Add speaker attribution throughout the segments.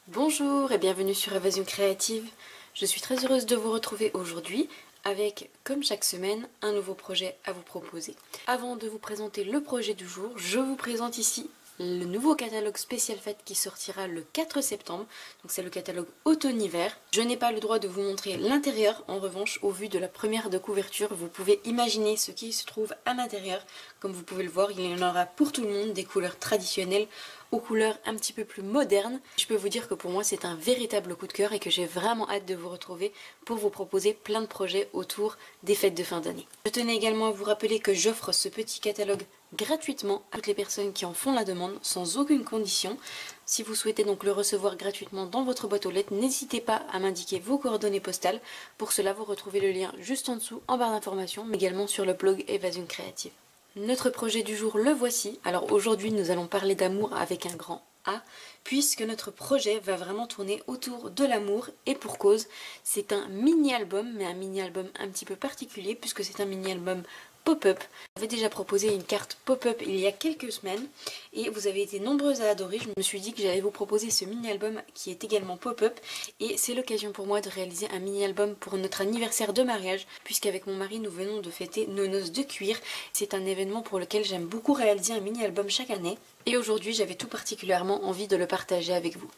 Speaker 1: Bonjour et bienvenue sur Évasion Créative. Je suis très heureuse de vous retrouver aujourd'hui avec, comme chaque semaine, un nouveau projet à vous proposer. Avant de vous présenter le projet du jour, je vous présente ici le nouveau catalogue spécial fête qui sortira le 4 septembre. Donc c'est le catalogue automne-hiver. Je n'ai pas le droit de vous montrer l'intérieur. En revanche, au vu de la première de couverture, vous pouvez imaginer ce qui se trouve à l'intérieur. Comme vous pouvez le voir, il y en aura pour tout le monde des couleurs traditionnelles aux couleurs un petit peu plus modernes. Je peux vous dire que pour moi c'est un véritable coup de cœur et que j'ai vraiment hâte de vous retrouver pour vous proposer plein de projets autour des fêtes de fin d'année. Je tenais également à vous rappeler que j'offre ce petit catalogue gratuitement à toutes les personnes qui en font la demande sans aucune condition. Si vous souhaitez donc le recevoir gratuitement dans votre boîte aux lettres, n'hésitez pas à m'indiquer vos coordonnées postales. Pour cela, vous retrouvez le lien juste en dessous en barre d'informations, mais également sur le blog Évasion Créative. Notre projet du jour, le voici. Alors aujourd'hui, nous allons parler d'amour avec un grand A, puisque notre projet va vraiment tourner autour de l'amour, et pour cause, c'est un mini-album, mais un mini-album un petit peu particulier, puisque c'est un mini-album pop-up. J'avais déjà proposé une carte pop-up il y a quelques semaines et vous avez été nombreuses à adorer. Je me suis dit que j'allais vous proposer ce mini-album qui est également pop-up, et c'est l'occasion pour moi de réaliser un mini-album pour notre anniversaire de mariage, puisqu'avec mon mari nous venons de fêter nos noces de cuir. C'est un événement pour lequel j'aime beaucoup réaliser un mini-album chaque année, et aujourd'hui j'avais tout particulièrement envie de le partager avec vous.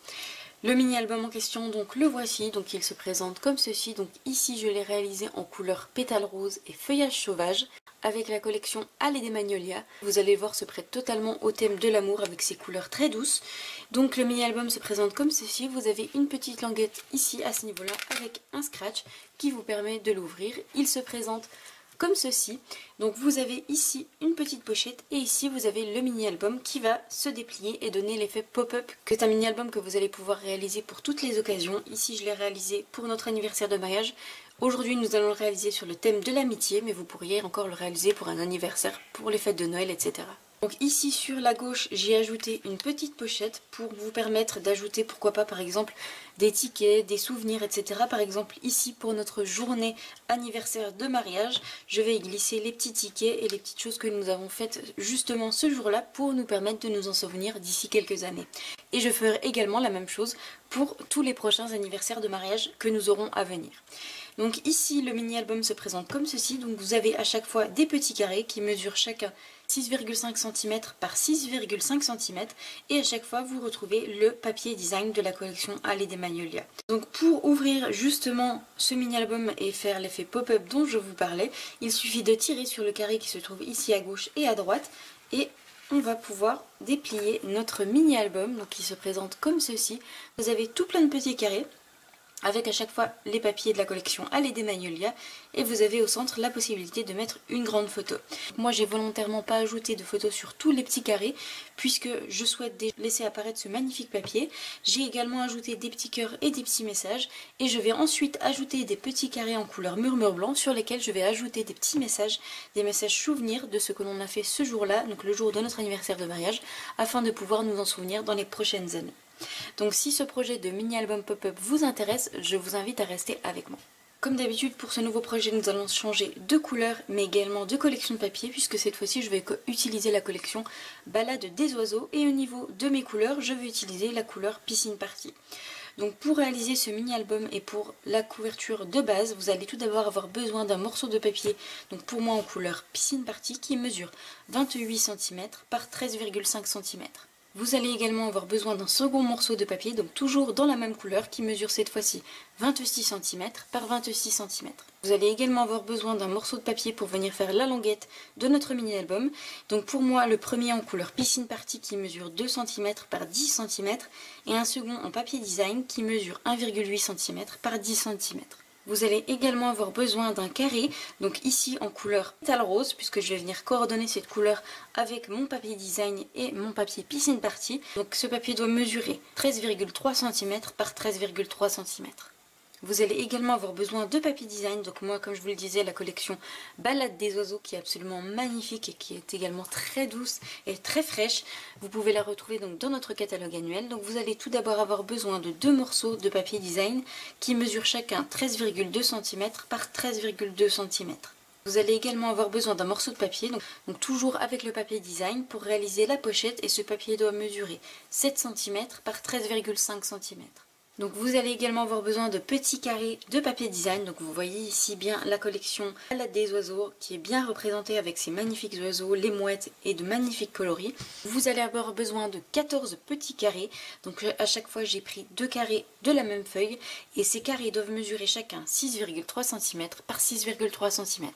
Speaker 1: Le mini-album en question, donc le voici, donc il se présente comme ceci. Donc ici je l'ai réalisé en couleur pétale rose et feuillage sauvage avec la collection Allée des Magnolias. Vous allez voir, se prête totalement au thème de l'amour avec ses couleurs très douces. Donc le mini-album se présente comme ceci. Vous avez une petite languette ici à ce niveau-là avec un scratch qui vous permet de l'ouvrir. Il se présente comme ceci. Donc vous avez ici une petite pochette et ici vous avez le mini-album qui va se déplier et donner l'effet pop-up. C'est un mini-album que vous allez pouvoir réaliser pour toutes les occasions. Ici je l'ai réalisé pour notre anniversaire de mariage. Aujourd'hui nous allons le réaliser sur le thème de l'amitié, mais vous pourriez encore le réaliser pour un anniversaire, pour les fêtes de Noël, etc. Donc ici sur la gauche, j'ai ajouté une petite pochette pour vous permettre d'ajouter, pourquoi pas, par exemple des tickets, des souvenirs, etc. Par exemple ici pour notre journée anniversaire de mariage, je vais y glisser les petits tickets et les petites choses que nous avons faites justement ce jour-là pour nous permettre de nous en souvenir d'ici quelques années. Et je ferai également la même chose pour tous les prochains anniversaires de mariage que nous aurons à venir. Donc ici le mini-album se présente comme ceci. Donc vous avez à chaque fois des petits carrés qui mesurent chacun 6,5 cm par 6,5 cm, et à chaque fois vous retrouvez le papier design de la collection Allée des Magnolias. Donc pour ouvrir justement ce mini-album et faire l'effet pop-up dont je vous parlais, il suffit de tirer sur le carré qui se trouve ici à gauche et à droite, et on va pouvoir déplier notre mini-album, donc qui se présente comme ceci. Vous avez tout plein de petits carrés avec à chaque fois les papiers de la collection Allée des Magnolias, et vous avez au centre la possibilité de mettre une grande photo. Moi j'ai volontairement pas ajouté de photos sur tous les petits carrés puisque je souhaite laisser apparaître ce magnifique papier. J'ai également ajouté des petits cœurs et des petits messages, et je vais ensuite ajouter des petits carrés en couleur murmure blanc sur lesquels je vais ajouter des petits messages, des messages souvenirs de ce que l'on a fait ce jour-là, donc le jour de notre anniversaire de mariage, afin de pouvoir nous en souvenir dans les prochaines années. Donc si ce projet de mini-album pop-up vous intéresse, je vous invite à rester avec moi. Comme d'habitude pour ce nouveau projet, nous allons changer de couleur mais également de collection de papier, puisque cette fois-ci je vais utiliser la collection Balade des oiseaux, et au niveau de mes couleurs je vais utiliser la couleur Piscine Party. Donc pour réaliser ce mini-album et pour la couverture de base, vous allez tout d'abord avoir besoin d'un morceau de papier, donc pour moi en couleur Piscine Party, qui mesure 28 cm par 13,5 cm. Vous allez également avoir besoin d'un second morceau de papier, donc toujours dans la même couleur, qui mesure cette fois-ci 26 cm par 26 cm. Vous allez également avoir besoin d'un morceau de papier pour venir faire la languette de notre mini-album. Donc pour moi, le premier en couleur Piscine Party qui mesure 2 cm par 10 cm, et un second en papier design qui mesure 1,8 cm par 10 cm. Vous allez également avoir besoin d'un carré, donc ici en couleur pétale rose, puisque je vais venir coordonner cette couleur avec mon papier design et mon papier Piscine Party. Donc ce papier doit mesurer 13,3 cm par 13,3 cm. Vous allez également avoir besoin de papier design, donc moi comme je vous le disais, la collection Balade des oiseaux qui est absolument magnifique et qui est également très douce et très fraîche. Vous pouvez la retrouver donc dans notre catalogue annuel. Donc vous allez tout d'abord avoir besoin de deux morceaux de papier design qui mesurent chacun 13,2 cm par 13,2 cm. Vous allez également avoir besoin d'un morceau de papier, donc toujours avec le papier design pour réaliser la pochette, et ce papier doit mesurer 7 cm par 13,5 cm. Donc vous allez également avoir besoin de petits carrés de papier design. Donc vous voyez ici bien la collection Balade des oiseaux qui est bien représentée avec ces magnifiques oiseaux, les mouettes et de magnifiques coloris. Vous allez avoir besoin de 14 petits carrés. Donc à chaque fois j'ai pris 2 carrés de la même feuille et ces carrés doivent mesurer chacun 6,3 cm par 6,3 cm.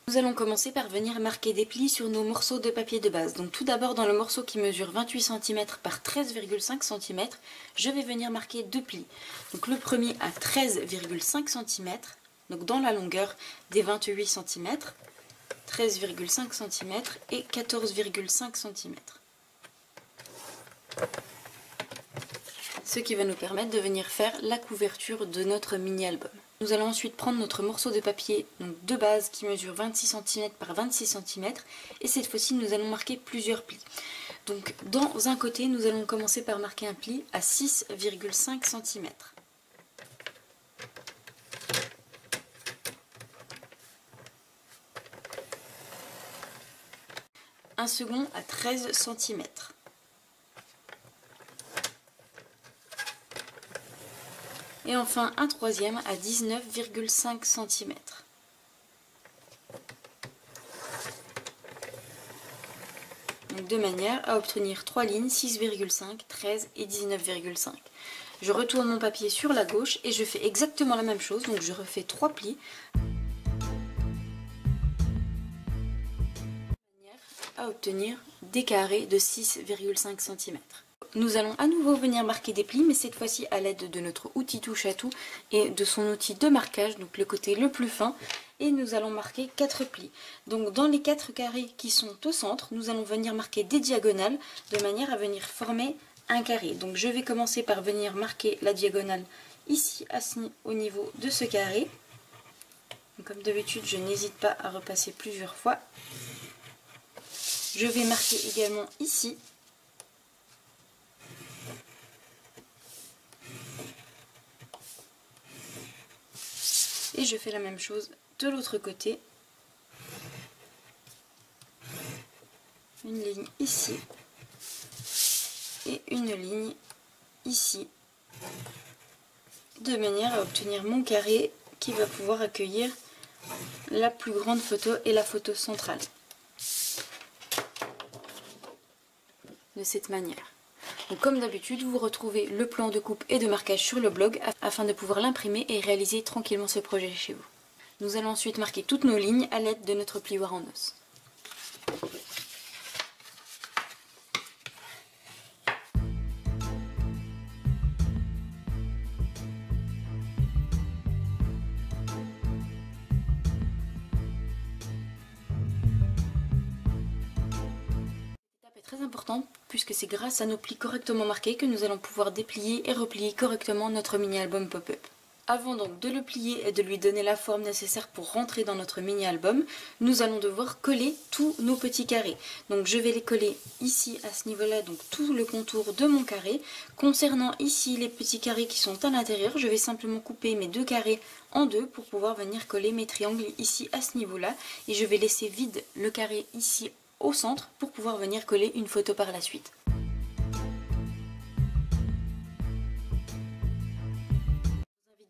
Speaker 1: Nous allons commencer par venir marquer des plis sur nos morceaux de papier de base. Donc tout d'abord dans le morceau qui mesure 28 cm par 13,5 cm, je vais venir marquer 2 plis. Donc le premier à 13,5 cm, donc dans la longueur des 28 cm, 13,5 cm et 14,5 cm. Ce qui va nous permettre de venir faire la couverture de notre mini-album. Nous allons ensuite prendre notre morceau de papier de base qui mesure 26 cm par 26 cm et cette fois-ci nous allons marquer plusieurs plis. Donc dans un côté nous allons commencer par marquer un pli à 6,5 cm. Un second à 13 cm. Et enfin un troisième à 19,5 cm. Donc de manière à obtenir 3 lignes, 6,5, 13 et 19,5. Je retourne mon papier sur la gauche et je fais exactement la même chose, donc je refais 3 plis. De manière à obtenir des carrés de 6,5 cm. Nous allons à nouveau venir marquer des plis, mais cette fois-ci à l'aide de notre outil touche à tout et de son outil de marquage, donc le côté le plus fin, et nous allons marquer 4 plis. Donc dans les 4 carrés qui sont au centre, nous allons venir marquer des diagonales de manière à venir former un carré. Donc je vais commencer par venir marquer la diagonale ici au niveau de ce carré. Donc, comme d'habitude, je n'hésite pas à repasser plusieurs fois. Je vais marquer également ici. Et je fais la même chose de l'autre côté. Une ligne ici. Et une ligne ici. De manière à obtenir mon carré qui va pouvoir accueillir la plus grande photo et la photo centrale. De cette manière. Donc, comme d'habitude, vous retrouvez le plan de coupe et de marquage sur le blog afin de pouvoir l'imprimer et réaliser tranquillement ce projet chez vous. Nous allons ensuite marquer toutes nos lignes à l'aide de notre plioir en os. Très important puisque c'est grâce à nos plis correctement marqués que nous allons pouvoir déplier et replier correctement notre mini-album pop-up. Avant donc de le plier et de lui donner la forme nécessaire pour rentrer dans notre mini-album, nous allons devoir coller tous nos petits carrés. Donc je vais les coller ici à ce niveau-là, donc tout le contour de mon carré. Concernant ici les petits carrés qui sont à l'intérieur, je vais simplement couper mes 2 carrés en 2 pour pouvoir venir coller mes triangles ici à ce niveau-là. Et je vais laisser vide le carré ici au centre pour pouvoir venir coller une photo par la suite.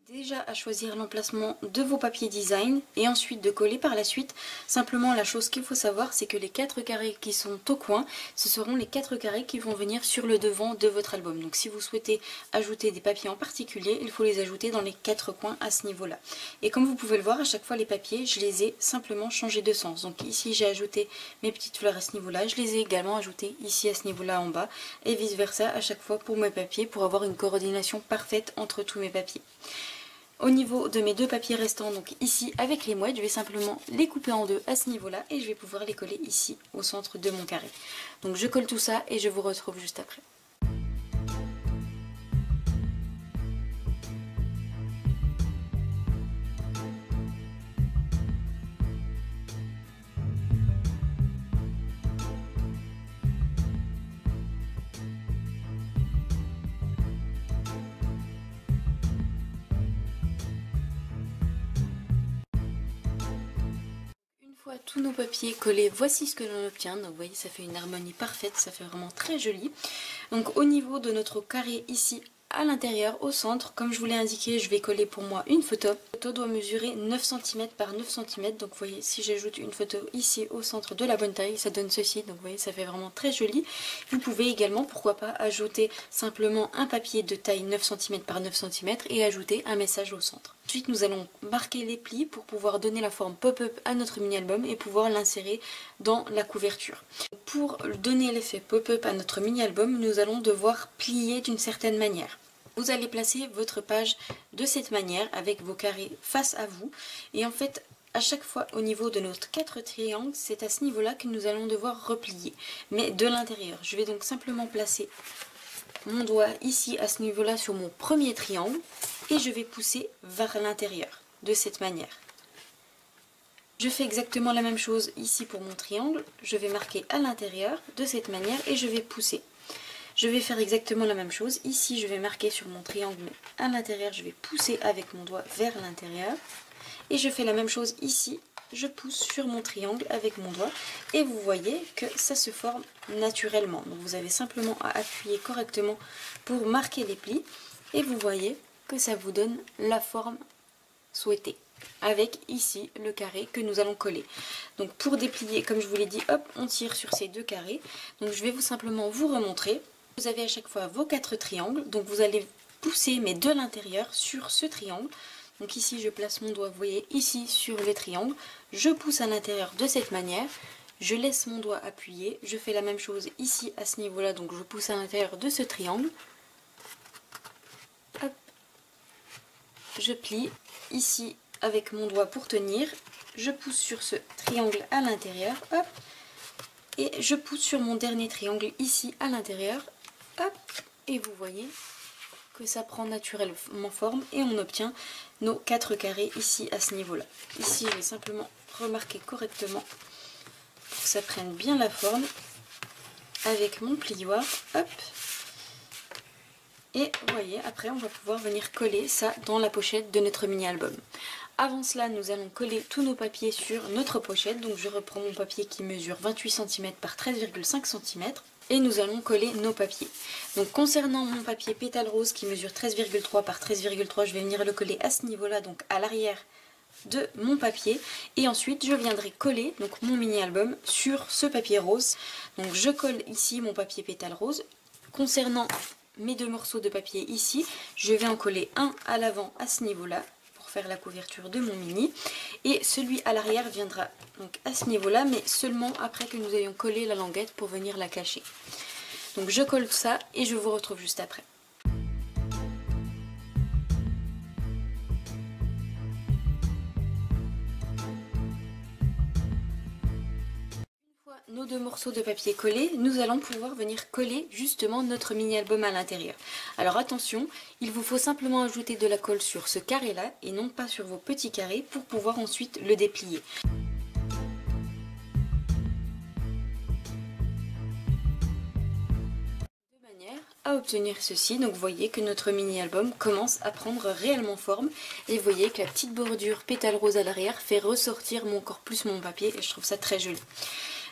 Speaker 1: Déjà à choisir l'emplacement de vos papiers design et ensuite de coller par la suite. Simplement la chose qu'il faut savoir, c'est que les 4 carrés qui sont au coin, ce seront les 4 carrés qui vont venir sur le devant de votre album. Donc si vous souhaitez ajouter des papiers en particulier, il faut les ajouter dans les 4 coins à ce niveau là. Et comme vous pouvez le voir, à chaque fois les papiers, je les ai simplement changés de sens. Donc ici j'ai ajouté mes petites fleurs à ce niveau là, je les ai également ajoutées ici à ce niveau là en bas et vice versa à chaque fois pour mes papiers, pour avoir une coordination parfaite entre tous mes papiers. Au niveau de mes 2 papiers restants, donc ici avec les mouettes, je vais simplement les couper en 2 à ce niveau-là et je vais pouvoir les coller ici au centre de mon carré. Donc je colle tout ça et je vous retrouve juste après. Une fois tous nos papiers collés, voici ce que l'on obtient. Donc vous voyez, ça fait une harmonie parfaite, ça fait vraiment très joli. Donc au niveau de notre carré ici, à l'intérieur, au centre, comme je vous l'ai indiqué, je vais coller pour moi une photo. La photo doit mesurer 9 cm par 9 cm. Donc vous voyez, si j'ajoute une photo ici au centre de la bonne taille, ça donne ceci. Donc vous voyez, ça fait vraiment très joli. Vous pouvez également, pourquoi pas, ajouter simplement un papier de taille 9 cm par 9 cm et ajouter un message au centre. Ensuite, nous allons marquer les plis pour pouvoir donner la forme pop-up à notre mini-album et pouvoir l'insérer dans la couverture. Pour donner l'effet pop-up à notre mini-album, nous allons devoir plier d'une certaine manière. Vous allez placer votre page de cette manière avec vos carrés face à vous. Et en fait, à chaque fois au niveau de nos 4 triangles, c'est à ce niveau-là que nous allons devoir replier, mais de l'intérieur. Je vais donc simplement placer mon doigt ici à ce niveau-là sur mon premier triangle et je vais pousser vers l'intérieur de cette manière. Je fais exactement la même chose ici pour mon triangle, je vais marquer à l'intérieur de cette manière et je vais pousser. Je vais faire exactement la même chose, ici je vais marquer sur mon triangle mais à l'intérieur je vais pousser avec mon doigt vers l'intérieur. Et je fais la même chose ici, je pousse sur mon triangle avec mon doigt et vous voyez que ça se forme naturellement. Donc vous avez simplement à appuyer correctement pour marquer les plis et vous voyez que ça vous donne la forme souhaitée. Avec ici le carré que nous allons coller. Donc pour déplier, comme je vous l'ai dit, hop, on tire sur ces deux carrés. Donc je vais simplement vous remontrer. Vous avez à chaque fois vos 4 triangles, donc vous allez pousser mais de l'intérieur sur ce triangle. Donc ici je place mon doigt, vous voyez, ici sur les triangles, je pousse à l'intérieur de cette manière, je laisse mon doigt appuyer, je fais la même chose ici à ce niveau-là, donc je pousse à l'intérieur de ce triangle. Hop. Je plie ici avec mon doigt pour tenir, je pousse sur ce triangle à l'intérieur, hop, et je pousse sur mon dernier triangle ici à l'intérieur, hop, et vous voyez que ça prend naturellement forme et on obtient nos 4 carrés ici à ce niveau-là. Ici, je vais simplement remarquer correctement pour que ça prenne bien la forme avec mon plioir, hop. Et vous voyez, après on va pouvoir venir coller ça dans la pochette de notre mini-album. Avant cela, nous allons coller tous nos papiers sur notre pochette. Donc je reprends mon papier qui mesure 28 cm par 13,5 cm. Et nous allons coller nos papiers. Donc concernant mon papier pétale rose qui mesure 13,3 par 13,3, je vais venir le coller à ce niveau-là, donc à l'arrière de mon papier. Et ensuite je viendrai coller donc mon mini-album sur ce papier rose. Donc je colle ici mon papier pétale rose. Concernant mes 2 morceaux de papier ici, je vais en coller un à l'avant à ce niveau-là pour faire la couverture de mon mini. Et celui à l'arrière viendra donc à ce niveau-là, mais seulement après que nous ayons collé la languette pour venir la cacher. Donc je colle ça et je vous retrouve juste après. Nos 2 morceaux de papier collés, nous allons pouvoir venir coller justement notre mini-album à l'intérieur. Alors attention, il vous faut simplement ajouter de la colle sur ce carré-là et non pas sur vos petits carrés pour pouvoir ensuite le déplier. De manière à obtenir ceci, donc vous voyez que notre mini-album commence à prendre réellement forme et vous voyez que la petite bordure pétale rose à l'arrière fait ressortir encore plus mon papier et je trouve ça très joli.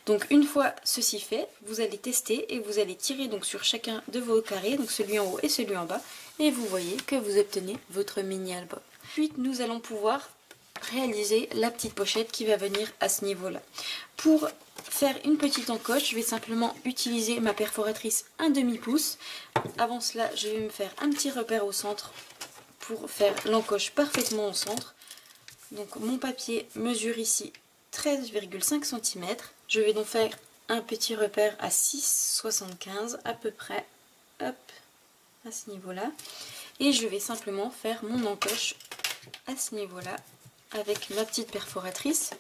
Speaker 1: Donc une fois ceci fait, vous allez tester et vous allez tirer donc sur chacun de vos carrés, donc celui en haut et celui en bas, et vous voyez que vous obtenez votre mini-album. Ensuite, nous allons pouvoir réaliser la petite pochette qui va venir à ce niveau-là. Pour faire une petite encoche, je vais simplement utiliser ma perforatrice 1/2 pouce. Avant cela, je vais me faire un petit repère au centre pour faire l'encoche parfaitement au centre. Donc mon papier mesure ici 13,5 cm. Je vais donc faire un petit repère à 6,75 à peu près, hop, à ce niveau-là. Et je vais simplement faire mon encoche à ce niveau-là avec ma petite perforatrice.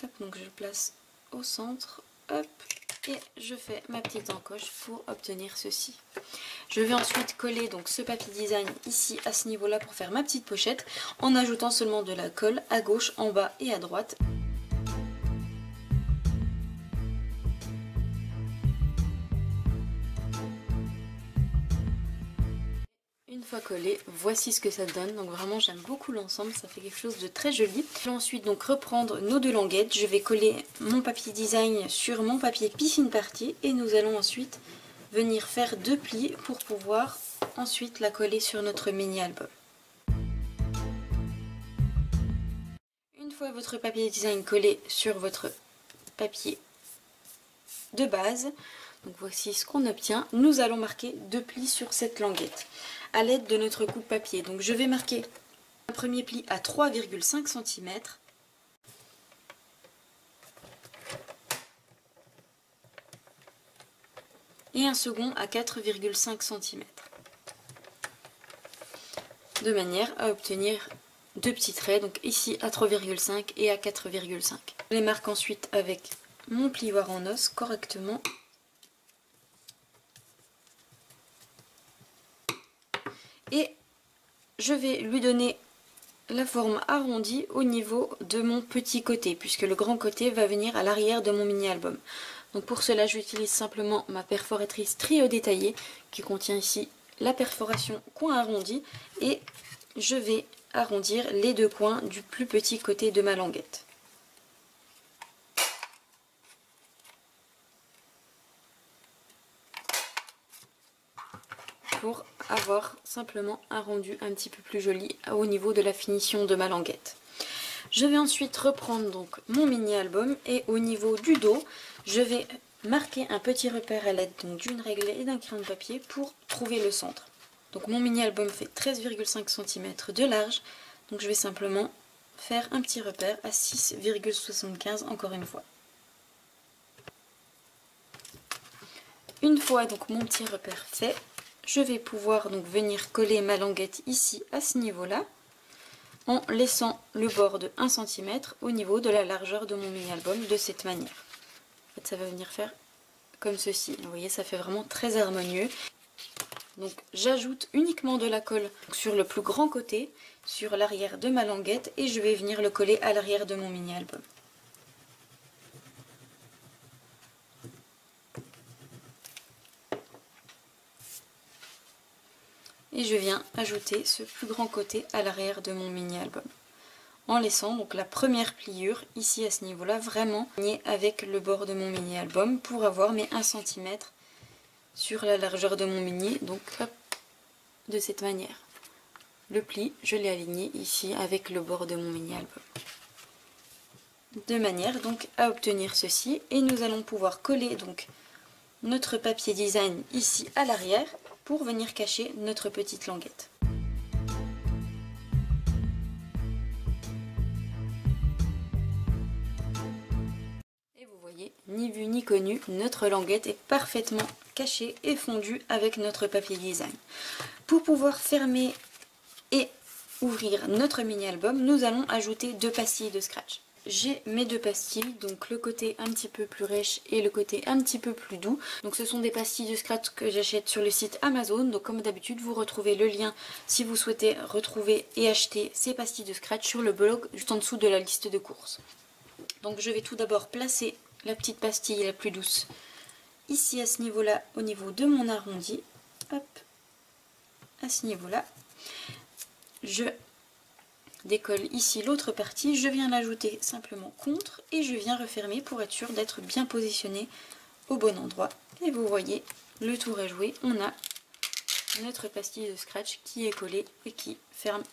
Speaker 1: Hop, donc je place au centre, hop, et je fais ma petite encoche pour obtenir ceci. Je vais ensuite coller donc ce papier design ici à ce niveau-là pour faire ma petite pochette en ajoutant seulement de la colle à gauche, en bas et à droite. Une fois collé, voici ce que ça donne. Donc vraiment j'aime beaucoup l'ensemble, ça fait quelque chose de très joli. Je vais ensuite donc reprendre nos deux languettes. Je vais coller mon papier design sur mon papier piscine party et nous allons ensuite venir faire 2 plis pour pouvoir ensuite la coller sur notre mini album. Une fois votre papier design collé sur votre papier de base, donc voici ce qu'on obtient. Nous allons marquer 2 plis sur cette languette à l'aide de notre coupe-papier. Donc je vais marquer un premier pli à 3,5 cm et un second à 4,5 cm, de manière à obtenir 2 petits traits, donc ici à 3,5 et à 4,5. Je les marque ensuite avec mon plioir en os correctement. Et je vais lui donner la forme arrondie au niveau de mon petit côté, puisque le grand côté va venir à l'arrière de mon mini-album. Donc pour cela, j'utilise simplement ma perforatrice trio détaillée qui contient ici la perforation coin arrondi et je vais arrondir les 2 coins du plus petit côté de ma languette. Pour avoir simplement un rendu un petit peu plus joli au niveau de la finition de ma languette. Je vais ensuite reprendre donc mon mini album et au niveau du dos, je vais marquer un petit repère à l'aide d'une règle et d'un crayon de papier pour trouver le centre. Donc mon mini album fait 13,5 cm de large, donc je vais simplement faire un petit repère à 6,75 encore une fois. Une fois donc mon petit repère fait, je vais pouvoir donc venir coller ma languette ici à ce niveau-là en laissant le bord de 1 cm au niveau de la largeur de mon mini-album de cette manière. En fait, ça va venir faire comme ceci. Vous voyez, ça fait vraiment très harmonieux. Donc j'ajoute uniquement de la colle sur le plus grand côté, sur l'arrière de ma languette et je vais venir le coller à l'arrière de mon mini-album. Et je viens ajouter ce plus grand côté à l'arrière de mon mini-album. En laissant donc la première pliure ici à ce niveau-là vraiment liée avec le bord de mon mini-album pour avoir mes 1 cm sur la largeur de mon mini. Donc hop, de cette manière. Le pli, je l'ai aligné ici avec le bord de mon mini-album. De manière donc à obtenir ceci. Et nous allons pouvoir coller donc notre papier design ici à l'arrière pour venir cacher notre petite languette. Et vous voyez, ni vu ni connu, notre languette est parfaitement cachée et fondue avec notre papier design. Pour pouvoir fermer et ouvrir notre mini-album, nous allons ajouter 2 pastilles de scratch. J'ai mes 2 pastilles, donc le côté un petit peu plus rêche et le côté un petit peu plus doux. Donc ce sont des pastilles de scratch que j'achète sur le site Amazon. Donc comme d'habitude, vous retrouvez le lien si vous souhaitez retrouver et acheter ces pastilles de scratch sur le blog juste en dessous de la liste de courses. Donc je vais tout d'abord placer la petite pastille la plus douce ici à ce niveau-là, au niveau de mon arrondi. Hop, à ce niveau-là. Je décolle ici l'autre partie, je viens l'ajouter simplement contre et je viens refermer pour être sûr d'être bien positionné au bon endroit. Et vous voyez, le tour est joué, on a notre pastille de scratch qui est collée et qui ferme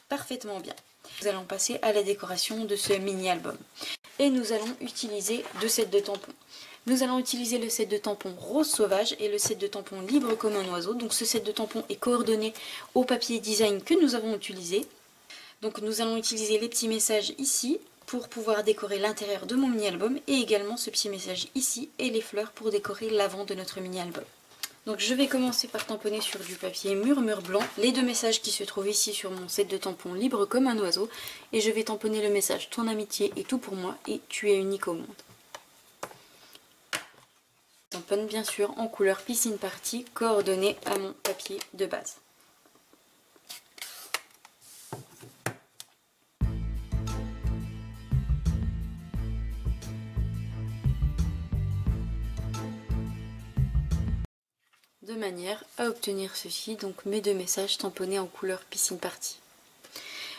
Speaker 1: parfaitement bien. Nous allons passer à la décoration de ce mini-album. Et nous allons utiliser 2 sets de tampons. Nous allons utiliser le set de tampons rose sauvage et le set de tampons libre comme un oiseau. Donc ce set de tampons est coordonné au papier design que nous avons utilisé. Donc nous allons utiliser les petits messages ici pour pouvoir décorer l'intérieur de mon mini-album et également ce petit message ici et les fleurs pour décorer l'avant de notre mini-album. Donc je vais commencer par tamponner sur du papier murmure blanc les 2 messages qui se trouvent ici sur mon set de tampons libre comme un oiseau et je vais tamponner le message ton amitié est tout pour moi et tu es unique au monde. Je tamponne bien sûr en couleur piscine party coordonnée à mon papier de base. de manière à obtenir ceci, donc mes deux messages tamponnés en couleur piscine party.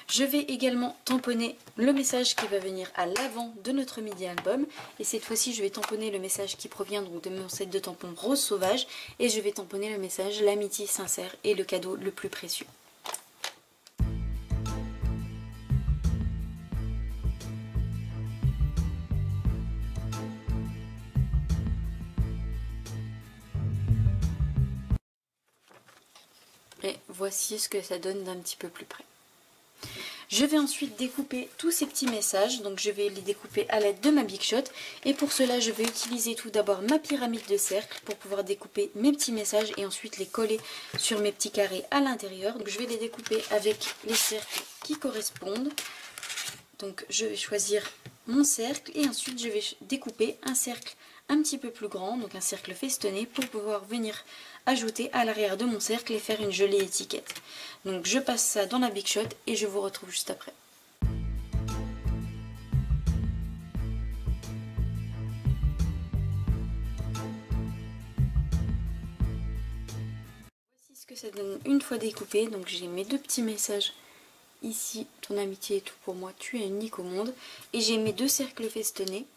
Speaker 1: Je vais également tamponner le message qui va venir à l'avant de notre mini album. Et cette fois-ci, je vais tamponner le message qui provient donc de mon set de tampons rose sauvage. Et je vais tamponner le message l'amitié sincère est le cadeau le plus précieux. Et voici ce que ça donne d'un petit peu plus près. Je vais ensuite découper tous ces petits messages, donc je vais les découper à l'aide de ma Big Shot. Et pour cela, je vais utiliser tout d'abord ma pyramide de cercle pour pouvoir découper mes petits messages et ensuite les coller sur mes petits carrés à l'intérieur. Donc je vais les découper avec les cercles qui correspondent. Donc je vais choisir mon cercle et ensuite je vais découper un cercle un petit peu plus grand, donc un cercle festonné, pour pouvoir venir ajouter à l'arrière de mon cercle et faire une jolie étiquette. Donc je passe ça dans la Big Shot et je vous retrouve juste après. Voici ce que ça donne une fois découpé. Donc j'ai mes deux petits messages ici, ton amitié est tout pour moi, tu es unique au monde. Et j'ai mes deux cercles festonnés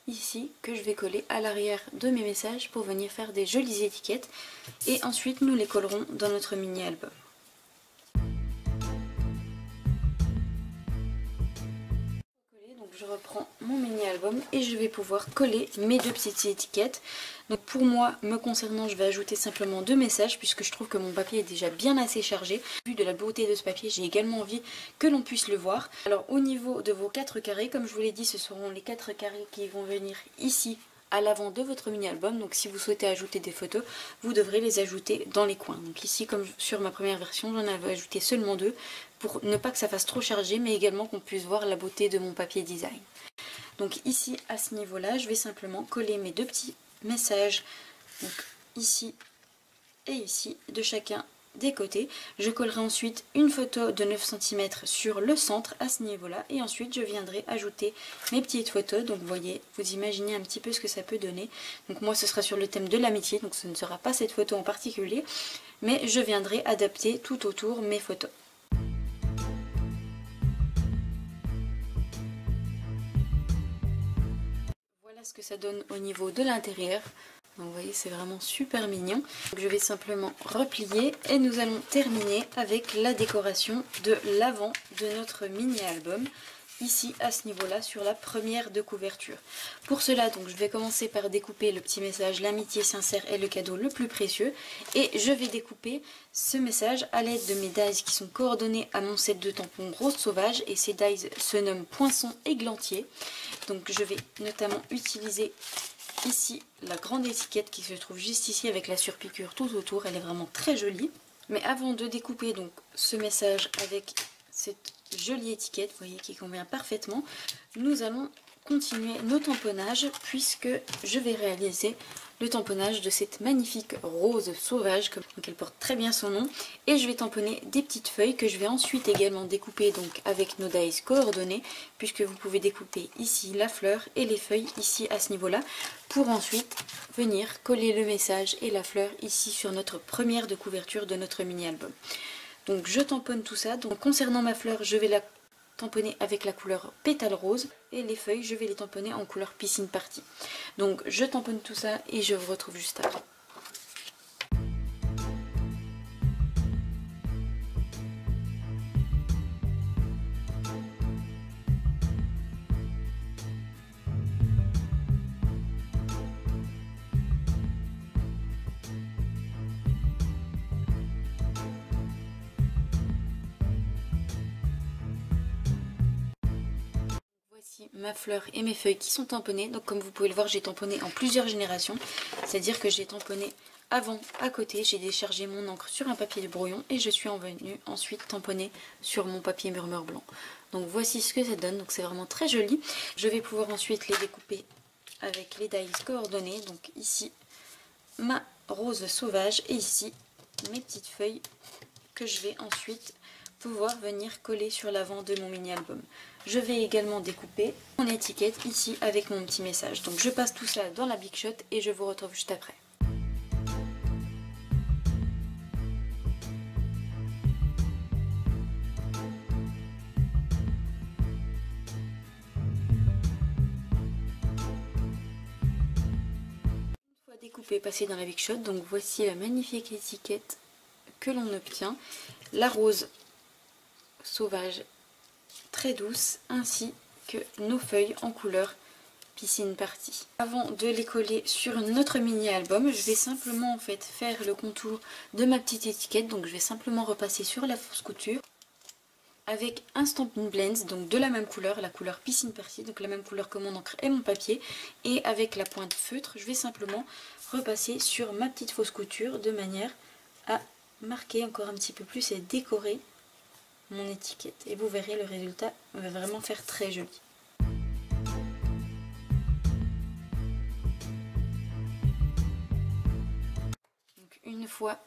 Speaker 1: ici que je vais coller à l'arrière de mes messages pour venir faire des jolies étiquettes. Et ensuite nous les collerons dans notre mini album. Donc je reprends mon mini album et je vais pouvoir coller mes deux petites étiquettes. Donc pour moi, me concernant, je vais ajouter simplement deux messages puisque je trouve que mon papier est déjà bien assez chargé. Vu de la beauté de ce papier, j'ai également envie que l'on puisse le voir. Alors au niveau de vos 4 carrés, comme je vous l'ai dit, ce seront les 4 carrés qui vont venir ici à l'avant de votre mini album. Donc si vous souhaitez ajouter des photos, vous devrez les ajouter dans les coins. Donc ici, comme sur ma première version, j'en avais ajouté seulement 2 pour ne pas que ça fasse trop chargé, mais également qu'on puisse voir la beauté de mon papier design. Donc ici, à ce niveau-là, je vais simplement coller mes deux petits messages, donc ici et ici, de chacun des côtés. Je collerai ensuite une photo de 9 cm sur le centre à ce niveau-là, et ensuite je viendrai ajouter mes petites photos. Donc vous voyez, vous imaginez un petit peu ce que ça peut donner. Donc moi ce sera sur le thème de l'amitié, donc ce ne sera pas cette photo en particulier, mais je viendrai adapter tout autour mes photos. Voilà ce que ça donne au niveau de l'intérieur. Donc vous voyez, c'est vraiment super mignon. Donc je vais simplement replier et nous allons terminer avec la décoration de l'avant de notre mini album. Ici à ce niveau là sur la première de couverture. Pour cela donc je vais commencer par découper le petit message l'amitié sincère est le cadeau le plus précieux, et je vais découper ce message à l'aide de mes dies qui sont coordonnés à mon set de tampons rose sauvage, et ces dies se nomment poinçon églantier. Donc je vais notamment utiliser ici la grande étiquette qui se trouve juste ici avec la surpiqûre tout autour, elle est vraiment très jolie. Mais avant de découper donc ce message avec cette jolie étiquette, vous voyez, qui convient parfaitement, nous allons continuer nos tamponnages puisque je vais réaliser le tamponnage de cette magnifique rose sauvage, donc elle porte très bien son nom, et je vais tamponner des petites feuilles que je vais ensuite également découper donc avec nos dies coordonnées, puisque vous pouvez découper ici la fleur et les feuilles ici à ce niveau là, pour ensuite venir coller le message et la fleur ici sur notre première de couverture de notre mini album. Donc je tamponne tout ça. Donc concernant ma fleur, je vais la tamponner avec la couleur pétale rose, et les feuilles je vais les tamponner en couleur piscine party. Donc je tamponne tout ça et je vous retrouve juste après. Voici ma fleur et mes feuilles qui sont tamponnées. Donc comme vous pouvez le voir, j'ai tamponné en plusieurs générations. C'est-à-dire que j'ai tamponné avant, à côté, j'ai déchargé mon encre sur un papier de brouillon et je suis venue ensuite tamponner sur mon papier murmure blanc. Donc voici ce que ça donne, donc c'est vraiment très joli. Je vais pouvoir ensuite les découper avec les dies coordonnées. Donc ici ma rose sauvage et ici mes petites feuilles que je vais ensuite pouvoir venir coller sur l'avant de mon mini album. Je vais également découper mon étiquette ici avec mon petit message. Donc je passe tout ça dans la Big Shot et je vous retrouve juste après. pouvez passer dans la Big Shot. Donc voici la magnifique étiquette que l'on obtient. La rose sauvage très douce, ainsi que nos feuilles en couleur piscine party. Avant de les coller sur notre mini album, je vais simplement en fait faire le contour de ma petite étiquette. Donc je vais simplement repasser sur la fausse couture avec un Stampin' Blends, donc de la même couleur, la couleur piscine party, donc la même couleur que mon encre et mon papier. Et avec la pointe feutre, je vais simplement repasser sur ma petite fausse couture de manière à marquer encore un petit peu plus et décorer mon étiquette. Et vous verrez, le résultat va vraiment faire très joli. Donc une fois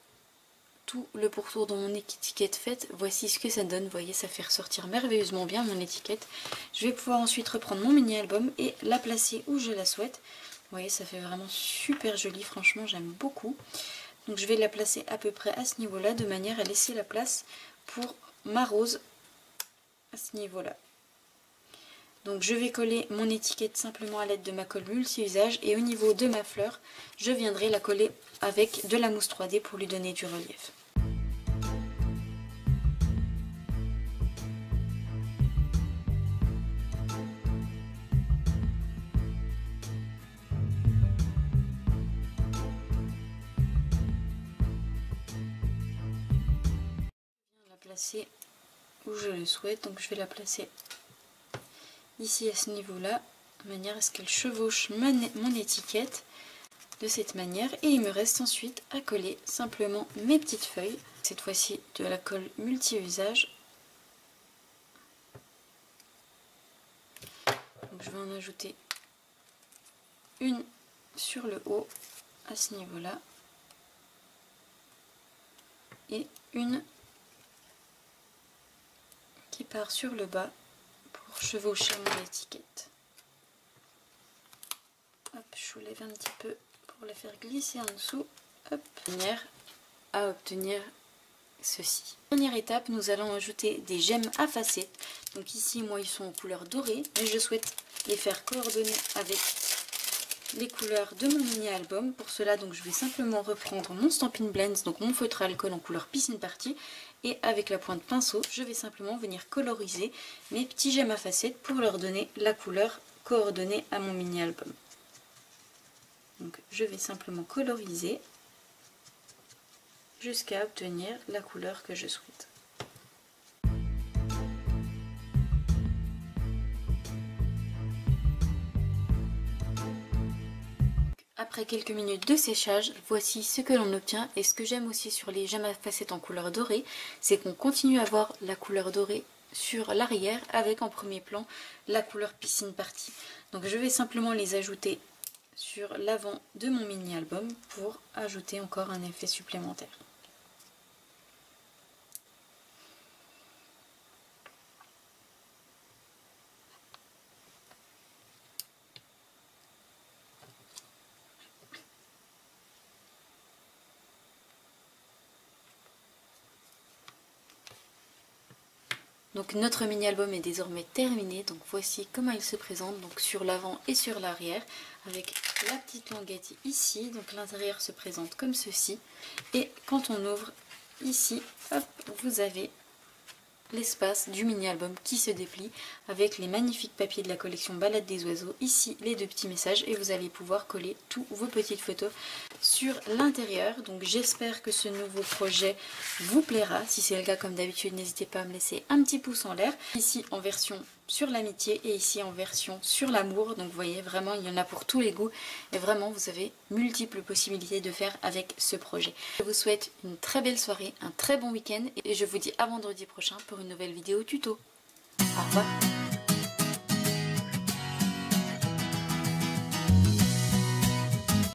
Speaker 1: tout le pourtour de mon étiquette faite, voici ce que ça donne. Vous voyez, ça fait ressortir merveilleusement bien mon étiquette. Je vais pouvoir ensuite reprendre mon mini album et la placer où je la souhaite. Vous voyez, ça fait vraiment super joli, franchement j'aime beaucoup. Donc je vais la placer à peu près à ce niveau là, de manière à laisser la place pour ma rose à ce niveau là. Donc je vais coller mon étiquette simplement à l'aide de ma colle multi-usage, et au niveau de ma fleur, je viendrai la coller avec de la mousse 3D pour lui donner du relief. Je viens la placer où je le souhaite, donc je vais la placer ici à ce niveau là, de manière à ce qu'elle chevauche mon étiquette de cette manière. Et il me reste ensuite à coller simplement mes petites feuilles, cette fois-ci de la colle multi-usage. Donc je vais en ajouter une sur le haut à ce niveau là et une qui part sur le bas pour chevaucher mon étiquette. Hop, je soulève un petit peu pour la faire glisser en dessous. Hop, de manière à obtenir ceci. Dernière étape, nous allons ajouter des gemmes à facettes. Donc ici, moi, ils sont en couleur dorée, mais je souhaite les faire coordonner avec les couleurs de mon mini album. Pour cela, donc, je vais simplement reprendre mon Stampin' Blends, donc mon feutre à alcool en couleur piscine party, et avec la pointe pinceau, je vais simplement venir coloriser mes petits gemmes à facettes pour leur donner la couleur coordonnée à mon mini album. Donc je vais simplement coloriser jusqu'à obtenir la couleur que je souhaite. Après quelques minutes de séchage, voici ce que l'on obtient. Et ce que j'aime aussi sur les gemmes à facettes en couleur dorée, c'est qu'on continue à avoir la couleur dorée sur l'arrière avec en premier plan la couleur piscine party. Donc je vais simplement les ajouter sur l'avant de mon mini album pour ajouter encore un effet supplémentaire. Donc notre mini album est désormais terminé, donc voici comment il se présente, donc sur l'avant et sur l'arrière, avec la petite languette ici. Donc l'intérieur se présente comme ceci, et quand on ouvre ici, hop, vous avez l'espace du mini album qui se déplie avec les magnifiques papiers de la collection Balade des oiseaux, ici les deux petits messages, et vous allez pouvoir coller tous vos petites photos sur l'intérieur. Donc j'espère que ce nouveau projet vous plaira. Si c'est le cas, comme d'habitude, n'hésitez pas à me laisser un petit pouce en l'air, ici en version sur l'amitié et ici en version sur l'amour. Donc vous voyez, vraiment il y en a pour tous les goûts, et vraiment vous avez multiples possibilités de faire avec ce projet. Je vous souhaite une très belle soirée, un très bon week-end, et je vous dis à vendredi prochain pour une nouvelle vidéo tuto. Au revoir.